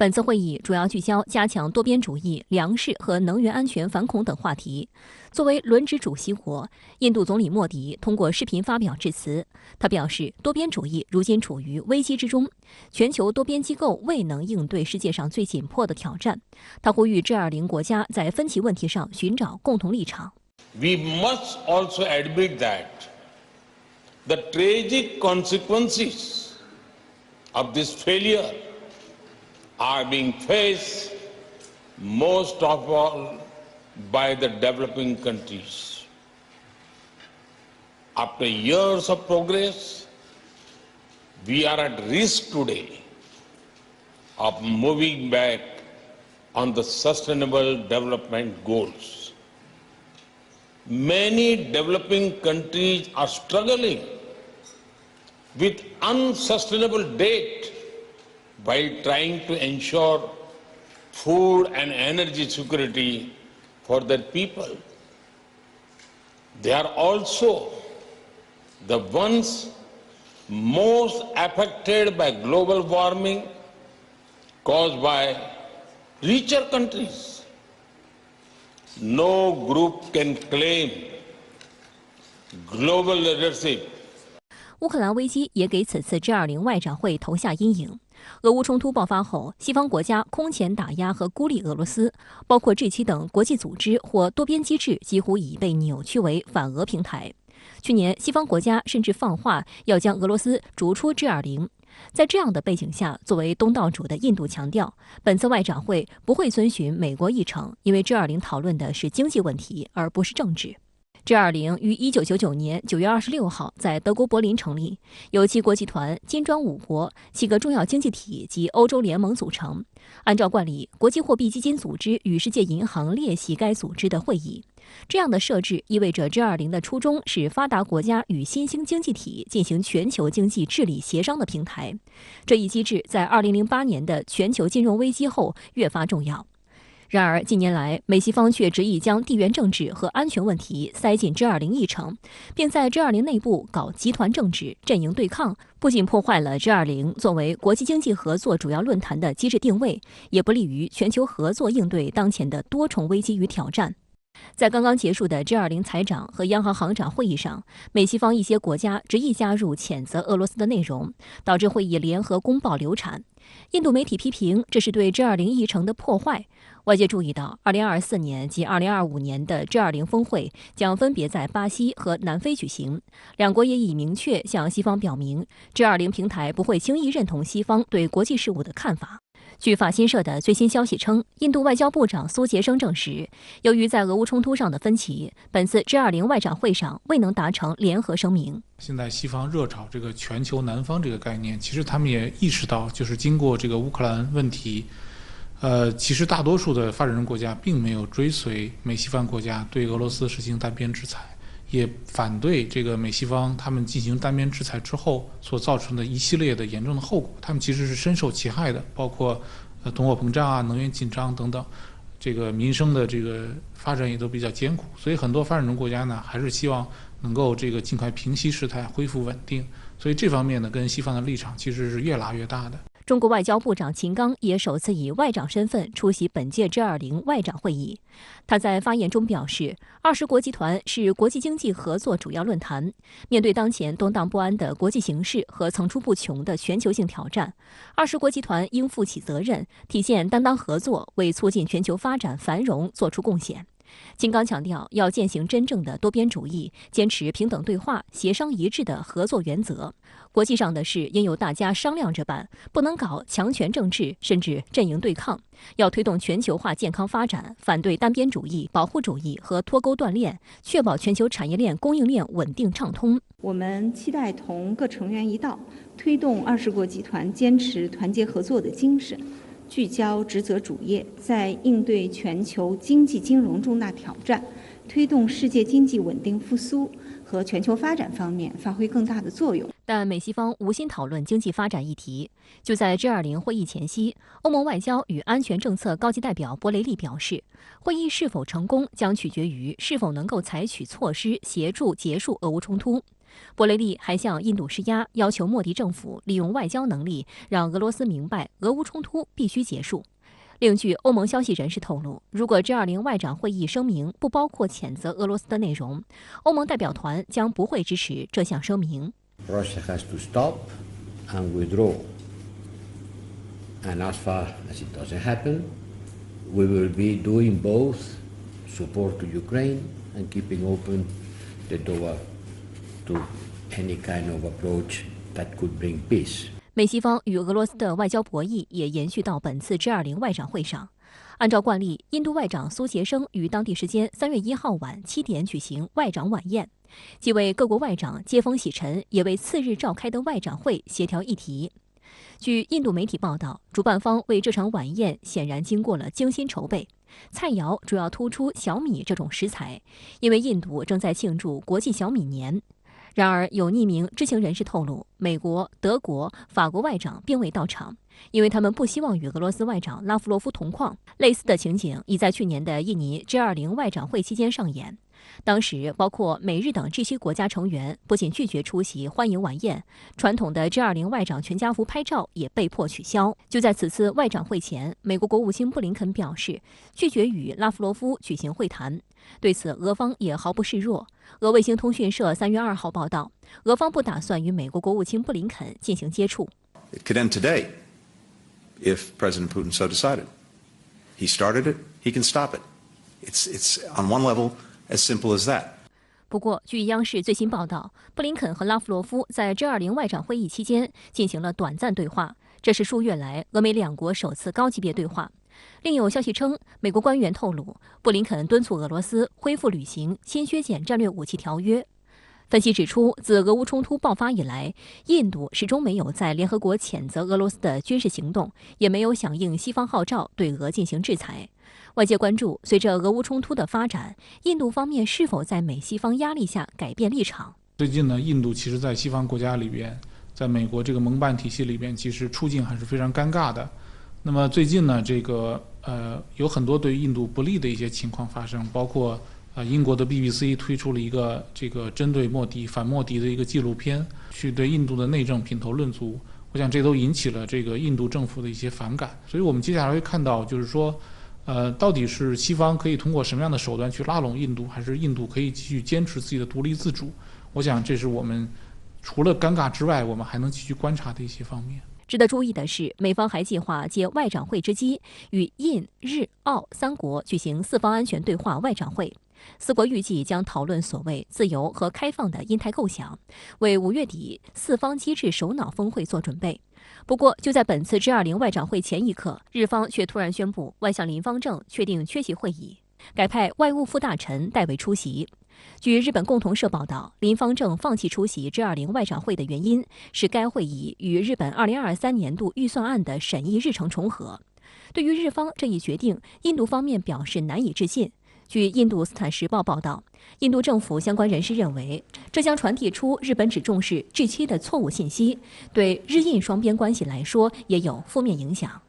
本次会议主要聚焦加强多边主义、粮食和能源安全反恐等话题。作为轮值主席国，印度总理莫迪通过视频发表致辞。他表示，多边主义如今处于危机之中，全球多边机构未能应对世界上最紧迫的挑战。他呼吁 G20 国家在分歧问题上寻找共同立场。We must also admit that the tragic consequences of this failure are being faced most of all by the developing countries. After years of progress, we are at risk today of moving back on the sustainable development goals. Many developing countries are struggling with unsustainable debt while trying to ensure food and energy security for their people. They are also the ones most affected by global warming caused by richer countries. No group can claim global leadership. 乌克兰危机也给此次 G20 外长会投下阴影。俄乌冲突爆发后，西方国家空前打压和孤立俄罗斯，包括 G7 等国际组织或多边机制几乎已被扭曲为反俄平台。去年，西方国家甚至放话要将俄罗斯逐出 G20。在这样的背景下，作为东道主的印度强调，本次外长会不会遵循美国议程，因为 G20 讨论的是经济问题，而不是政治。G20 于1999年9月26号在德国柏林成立，由7国集团、金砖5国、7个重要经济体及欧洲联盟组成。按照惯例，国际货币基金组织与世界银行列席该组织的会议。这样的设置意味着 G20 的初衷是发达国家与新兴经济体进行全球经济治理协商的平台。这一机制在2008年的全球金融危机后越发重要。然而，近年来，美西方却执意将地缘政治和安全问题塞进 G20 议程，并在 G20 内部搞集团政治、阵营对抗，不仅破坏了 G20 作为国际经济合作主要论坛的机制定位，也不利于全球合作应对当前的多重危机与挑战。在刚刚结束的 G20 财长和央行行长会议上，美西方一些国家执意加入谴责俄罗斯的内容，导致会议联合公报流产。印度媒体批评这是对 G20 议程的破坏。外界注意到，2024年及2025年的 G20 峰会将分别在巴西和南非举行，两国也已明确向西方表明 ，G20 平台不会轻易认同西方对国际事务的看法。据法新社的最新消息称，印度外交部长苏杰生证实，由于在俄乌冲突上的分歧，本次 G20 外长会上未能达成联合声明。现在西方热炒这个全球南方这个概念，其实他们也意识到，就是经过这个乌克兰问题，其实大多数的发展中国家并没有追随美西方国家对俄罗斯实行单边制裁，也反对这个美西方他们进行单边制裁之后所造成的一系列的严重的后果，他们其实是深受其害的，包括通货膨胀啊、能源紧张等等，这个民生的这个发展也都比较艰苦，所以很多发展中国家呢，还是希望能够这个尽快平息事态，恢复稳定，所以这方面呢，跟西方的立场其实是越拉越大的。中国外交部长秦刚也首次以外长身份出席本届 G20 外长会议。他在发言中表示，20国集团是国际经济合作主要论坛，面对当前动荡不安的国际形势和层出不穷的全球性挑战，20国集团应负起责任，体现担当合作，为促进全球发展繁荣做出贡献。秦刚强调，要践行真正的多边主义，坚持平等对话、协商一致的合作原则。国际上的事应由大家商量着办，不能搞强权政治，甚至阵营对抗。要推动全球化健康发展，反对单边主义、保护主义和脱钩断链，确保全球产业链供应链稳定畅通。我们期待同各成员一道，推动20国集团坚持团结合作的精神，聚焦职责主业，在应对全球经济金融重大挑战、推动世界经济稳定复苏和全球发展方面发挥更大的作用。但美西方无心讨论经济发展议题。就在 G20 会议前夕，欧盟外交与安全政策高级代表博雷利表示，会议是否成功将取决于是否能够采取措施协助结束俄乌冲突。博雷利还向印度施压，要求莫迪政府利用外交能力，让俄罗斯明白俄乌冲突必须结束。另据欧盟消息人士透露，如果 G20 外长会议声明不包括谴责俄罗斯的内容，欧盟代表团将不会支持这项声明。Russia has to stop and withdraw. And as far as it doesn't happen, we will be doing both support to Ukraine and keeping open the door to any kind of approach that could bring peace. 美西方与俄罗斯的外交博弈也延续到本次 G20 外长会上。按照惯例，印度外长苏杰生于当地时间3月1号晚7点举行外长晚宴，既为各国外长接风洗尘，也为次日召开的外长会协调议题。据印度媒体报道，主办方为这场晚宴显然经过了精心筹备，菜肴主要突出小米这种食材，因为印度正在庆祝国际小米年。然而，有匿名知情人士透露，美国、德国、法国外长并未到场，因为他们不希望与俄罗斯外长拉夫罗夫同框。类似的情景已在去年的印尼 G20 外长会期间上演。当时，包括美日等 G7 国家成员不仅拒绝出席欢迎晚宴，传统的 G20 外长全家福拍照也被迫取消。就在此次外长会前，美国国务卿布林肯表示拒绝与拉夫罗夫举行会谈。对此，俄方也毫不示弱。俄卫星通讯社3月2号报道，俄方不打算与美国国务卿布林肯进行接触。It could end today if President Putin so decided. He started it, he can stop it. It's on one level as simple as that. 不过，据央视最新报道，布林肯和拉夫罗夫在 G20 外长会议期间进行了短暂对话，这是数月来俄美两国首次高级别对话。另有消息称，美国官员透露，布林肯敦促俄罗斯恢复履行新削减战略武器条约。分析指出，自俄乌冲突爆发以来，印度始终没有在联合国谴责俄罗斯的军事行动，也没有响应西方号召对俄进行制裁。外界关注，随着俄乌冲突的发展，印度方面是否在美西方压力下改变立场？最近呢，印度其实在西方国家里边，在美国这个盟办体系里边，其实处境还是非常尴尬的。那么最近呢，有很多对于印度不利的一些情况发生，包括英国的 BBC 推出了一个针对反莫迪的一个纪录片，去对印度的内政品头论足。我想这都引起了印度政府的一些反感。所以我们接下来会看到，就是说，到底是西方可以通过什么样的手段去拉拢印度，还是印度可以继续坚持自己的独立自主？我想这是我们除了尴尬之外，我们还能继续观察的一些方面。值得注意的是，美方还计划借外长会之机，与印、日、澳3国举行4方安全对话外长会。4国预计将讨论所谓自由和开放的印太构想，为5月底4方机制首脑峰会做准备。不过，就在本次 G20 外长会前一刻，日方却突然宣布，外相林芳正确定缺席会议，改派外务副大臣代为出席。据日本共同社报道，林芳正放弃出席 G20 外长会的原因是该会议与日本2023年度预算案的审议日程重合。对于日方这一决定，印度方面表示难以置信。据印度斯坦时报报道，印度政府相关人士认为，这将传递出日本只重视G7的错误信息，对日印双边关系来说也有负面影响。